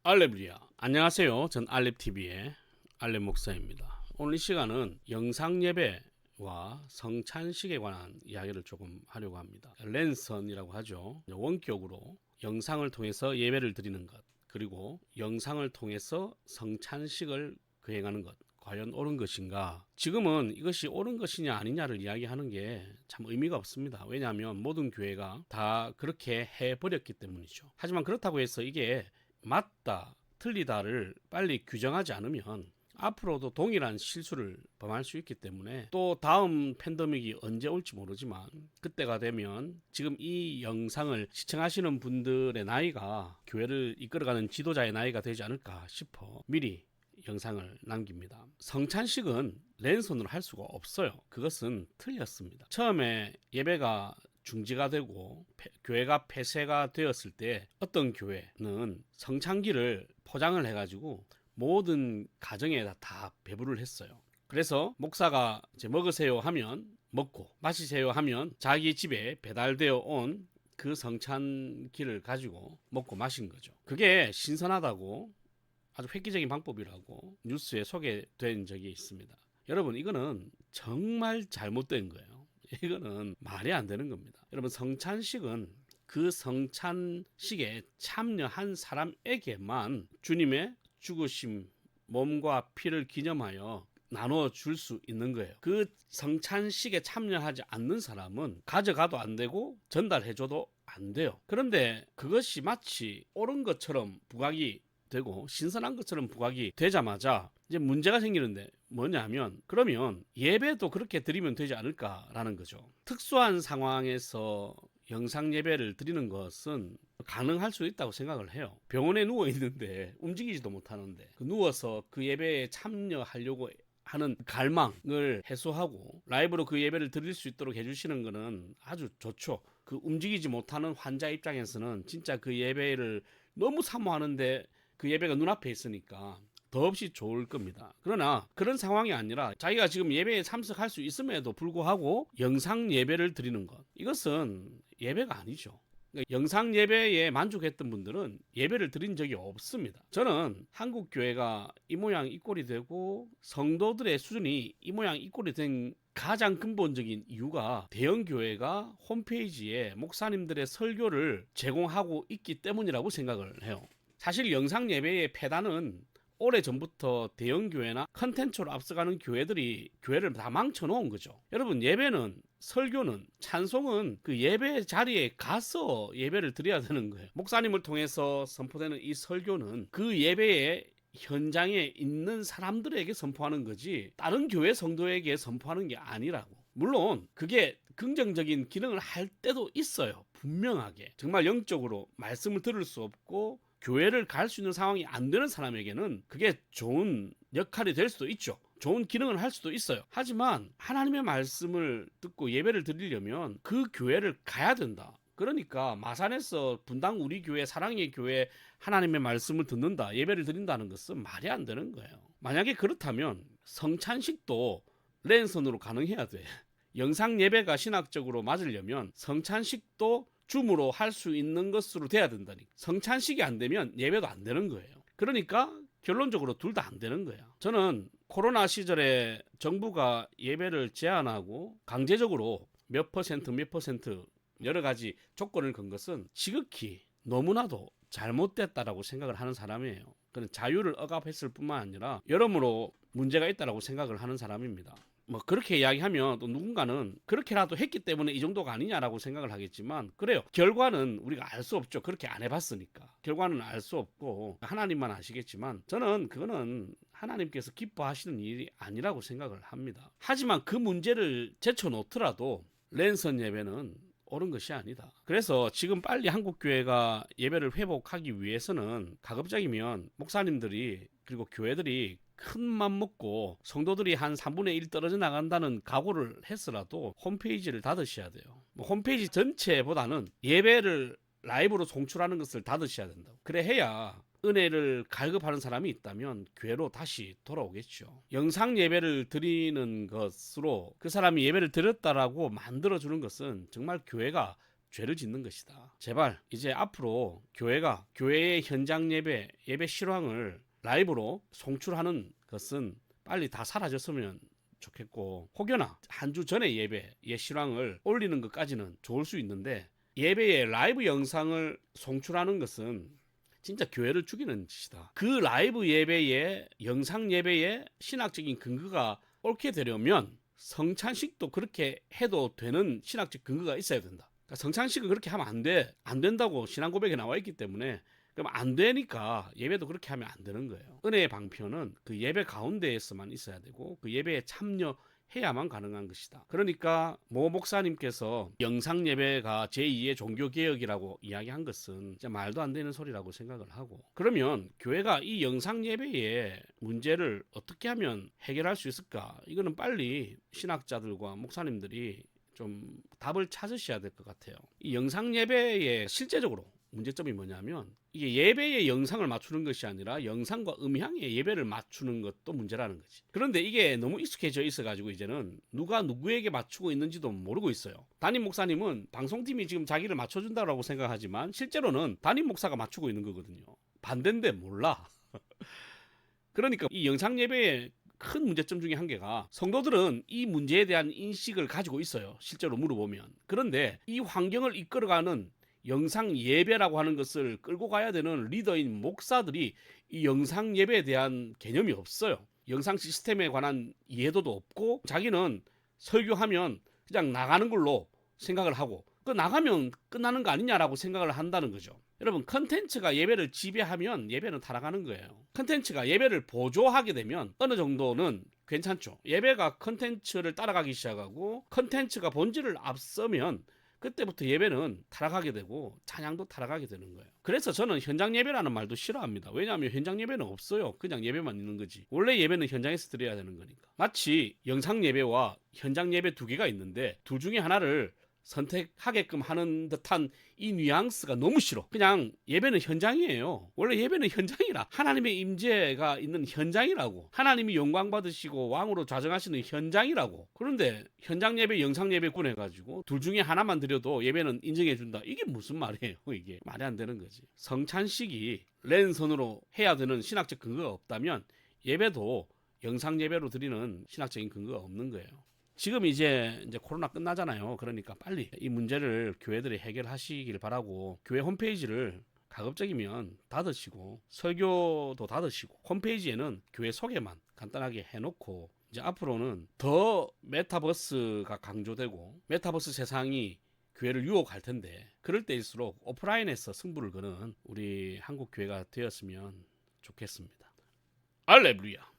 알렙리아. 안녕하세요. 전 알렙TV의 알렙 목사입니다. 오늘 이 시간은 영상 예배와 성찬식에 관한 이야기를 조금 하려고 합니다. 랜선이라고 하죠. 원격으로 영상을 통해서 예배를 드리는 것, 그리고 영상을 통해서 성찬식을 거행하는 것, 과연 옳은 것인가? 지금은 이것이 옳은 것이냐 아니냐를 이야기하는 게 참 의미가 없습니다. 왜냐하면 모든 교회가 다 그렇게 해버렸기 때문이죠. 하지만 그렇다고 해서 이게 맞다, 틀리다를 빨리 규정하지 않으면 앞으로도 동일한 실수를 범할 수 있기 때문에, 또 다음 팬데믹이 언제 올지 모르지만 그때가 되면 지금 이 영상을 시청하시는 분들의 나이가 교회를 이끌어가는 지도자의 나이가 되지 않을까 싶어 미리 영상을 남깁니다. 성찬식은 랜선으로 할 수가 없어요. 그것은 틀렸습니다. 처음에 예배가 중지가 되고 교회가 폐쇄가 되었을 때 어떤 교회는 성찬기를 포장을 해가지고 모든 가정에다 다 배부를 했어요. 그래서 목사가 이제 먹으세요 하면 먹고, 마시세요 하면 자기 집에 배달되어 온 그 성찬기를 가지고 먹고 마신 거죠. 그게 신선하다고, 아주 획기적인 방법이라고 뉴스에 소개된 적이 있습니다. 여러분, 이거는 정말 잘못된 거예요. 이거는 말이 안 되는 겁니다. 여러분, 성찬식은 그 성찬식에 참여한 사람에게만 주님의 죽으심, 몸과 피를 기념하여 나눠 줄 수 있는 거예요. 그 성찬식에 참여하지 않는 사람은 가져가도 안 되고 전달해줘도 안 돼요. 그런데 그것이 마치 옳은 것처럼 부각이 되고 신선한 것처럼 부각이 되자마자 이제 문제가 생기는데, 뭐냐면 그러면 예배도 그렇게 드리면 되지 않을까라는 거죠. 특수한 상황에서 영상 예배를 드리는 것은 가능할 수 있다고 생각을 해요. 병원에 누워 있는데 움직이지도 못하는데 누워서 그 예배에 참여하려고 하는 갈망을 해소하고 라이브로 그 예배를 드릴 수 있도록 해주시는 것은 아주 좋죠. 그 움직이지 못하는 환자 입장에서는 진짜 그 예배를 너무 사모하는데 그 예배가 눈앞에 있으니까 더없이 좋을 겁니다. 그러나 그런 상황이 아니라 자기가 지금 예배에 참석할 수 있음에도 불구하고 영상 예배를 드리는 것, 이것은 예배가 아니죠. 그러니까 영상 예배에 만족했던 분들은 예배를 드린 적이 없습니다. 저는 한국 교회가 이 모양 이 꼴이 되고 성도들의 수준이 이 모양 이 꼴이 된 가장 근본적인 이유가 대형 교회가 홈페이지에 목사님들의 설교를 제공하고 있기 때문이라고 생각을 해요. 사실 영상 예배의 폐단은 오래전부터 대형 교회나 컨텐츠로 앞서가는 교회들이 교회를 다 망쳐놓은 거죠. 여러분, 예배는, 설교는, 찬송은 그 예배 자리에 가서 예배를 드려야 되는 거예요. 목사님을 통해서 선포되는 이 설교는 그 예배의 현장에 있는 사람들에게 선포하는 거지 다른 교회 성도에게 선포하는 게 아니라고. 물론 그게 긍정적인 기능을 할 때도 있어요. 분명하게. 정말 영적으로 말씀을 들을 수 없고 교회를 갈 수 있는 상황이 안 되는 사람에게는 그게 좋은 역할이 될 수도 있죠. 좋은 기능을 할 수도 있어요. 하지만 하나님의 말씀을 듣고 예배를 드리려면 그 교회를 가야 된다. 그러니까 마산에서 분당 우리 교회, 사랑의 교회 하나님의 말씀을 듣는다, 예배를 드린다는 것은 말이 안 되는 거예요. 만약에 그렇다면 성찬식도 랜선으로 가능해야 돼. 영상 예배가 신학적으로 맞으려면 성찬식도 줌으로 할 수 있는 것으로 돼야 된다니까. 성찬식이 안 되면 예배도 안 되는 거예요. 그러니까 결론적으로 둘 다 안 되는 거야. 저는 코로나 시절에 정부가 예배를 제한하고 강제적으로 몇 퍼센트 여러 가지 조건을 건 것은 지극히 너무나도 잘못됐다라고 생각을 하는 사람이에요. 그는 자유를 억압했을 뿐만 아니라 여러모로 문제가 있다라고 생각을 하는 사람입니다. 뭐 그렇게 이야기하면 또 누군가는 그렇게라도 했기 때문에 이 정도가 아니냐라고 생각을 하겠지만, 그래요. 결과는 우리가 알 수 없죠. 그렇게 안 해봤으니까. 결과는 알 수 없고 하나님만 아시겠지만, 저는 그거는 하나님께서 기뻐하시는 일이 아니라고 생각을 합니다. 하지만 그 문제를 제쳐놓더라도 랜선 예배는 옳은 것이 아니다. 그래서 지금 빨리 한국교회가 예배를 회복하기 위해서는 가급적이면 목사님들이 그리고 교회들이 큰 맘 먹고 성도들이 한 3분의 1 떨어져 나간다는 각오를 했으라도 홈페이지를 닫으셔야 돼요. 홈페이지 전체보다는 예배를 라이브로 송출하는 것을 닫으셔야 된다고. 그래 해야 은혜를 갈급하는 사람이 있다면 교회로 다시 돌아오겠죠. 영상 예배를 드리는 것으로 그 사람이 예배를 드렸다라고 만들어주는 것은 정말 교회가 죄를 짓는 것이다. 제발 이제 앞으로 교회가 교회의 현장 예배, 예배 실황을 라이브로 송출하는 것은 빨리 다 사라졌으면 좋겠고, 혹여나 한 주 전에 예배의 실황을 올리는 것까지는 좋을 수 있는데 예배의 라이브 영상을 송출하는 것은 진짜 교회를 죽이는 짓이다. 그 라이브 예배의 영상 예배의 신학적인 근거가 옳게 되려면 성찬식도 그렇게 해도 되는 신학적 근거가 있어야 된다. 그러니까 성찬식은 그렇게 하면 안 돼. 안 된다고 신앙 고백에 나와 있기 때문에, 그럼 안 되니까 예배도 그렇게 하면 안 되는 거예요. 은혜의 방편은 그 예배 가운데에서만 있어야 되고 그 예배에 참여해야만 가능한 것이다. 그러니까 모 목사님께서 영상 예배가 제2의 종교개혁이라고 이야기한 것은 진짜 말도 안 되는 소리라고 생각을 하고, 그러면 교회가 이 영상 예배의 문제를 어떻게 하면 해결할 수 있을까? 이거는 빨리 신학자들과 목사님들이 좀 답을 찾으셔야 될 것 같아요. 이 영상 예배의 실제적으로 문제점이 뭐냐면 이게 예배의 영상을 맞추는 것이 아니라 영상과 음향의 예배를 맞추는 것도 문제라는 거지. 그런데 이게 너무 익숙해져 있어가지고 이제는 누가 누구에게 맞추고 있는지도 모르고 있어요. 담임 목사님은 방송팀이 지금 자기를 맞춰준다고 생각하지만 실제로는 담임 목사가 맞추고 있는 거거든요. 반대인데 몰라. 그러니까 이 영상 예배의 큰 문제점 중에 한 개가, 성도들은 이 문제에 대한 인식을 가지고 있어요. 실제로 물어보면. 그런데 이 환경을 이끌어가는 영상 예배라고 하는 것을 끌고 가야 되는 리더인 목사들이 이 영상 예배에 대한 개념이 없어요. 영상 시스템에 관한 이해도도 없고, 자기는 설교하면 그냥 나가는 걸로 생각을 하고 그 나가면 끝나는 거 아니냐라고 생각을 한다는 거죠. 여러분, 컨텐츠가 예배를 지배하면 예배는 타락하는 거예요. 컨텐츠가 예배를 보조하게 되면 어느 정도는 괜찮죠. 예배가 컨텐츠를 따라가기 시작하고 컨텐츠가 본질을 앞서면 그때부터 예배는 타락하게 되고 찬양도 타락하게 되는 거예요. 그래서 저는 현장 예배라는 말도 싫어합니다. 왜냐하면 현장 예배는 없어요. 그냥 예배만 있는 거지. 원래 예배는 현장에서 드려야 되는 거니까. 마치 영상 예배와 현장 예배 두 개가 있는데 둘 중에 하나를 선택하게끔 하는 듯한 이 뉘앙스가 너무 싫어. 그냥 예배는 현장이에요. 원래 예배는 현장이라, 하나님의 임재가 있는 현장이라고, 하나님이 영광 받으시고 왕으로 좌정하시는 현장이라고. 그런데 현장 예배, 영상 예배 구분해가지고 둘 중에 하나만 드려도 예배는 인정해준다. 이게 무슨 말이에요? 이게 말이 안 되는 거지. 성찬식이 랜선으로 해야 되는 신학적 근거가 없다면 예배도 영상 예배로 드리는 신학적인 근거가 없는 거예요. 지금 이제 코로나 끝나잖아요. 그러니까 빨리 이 문제를 교회들이 해결하시길 바라고, 교회 홈페이지를 가급적이면 닫으시고 설교도 닫으시고 홈페이지에는 교회 소개만 간단하게 해놓고, 이제 앞으로는 더 메타버스가 강조되고 메타버스 세상이 교회를 유혹할 텐데, 그럴 때일수록 오프라인에서 승부를 거는 우리 한국 교회가 되었으면 좋겠습니다. 할렐루야.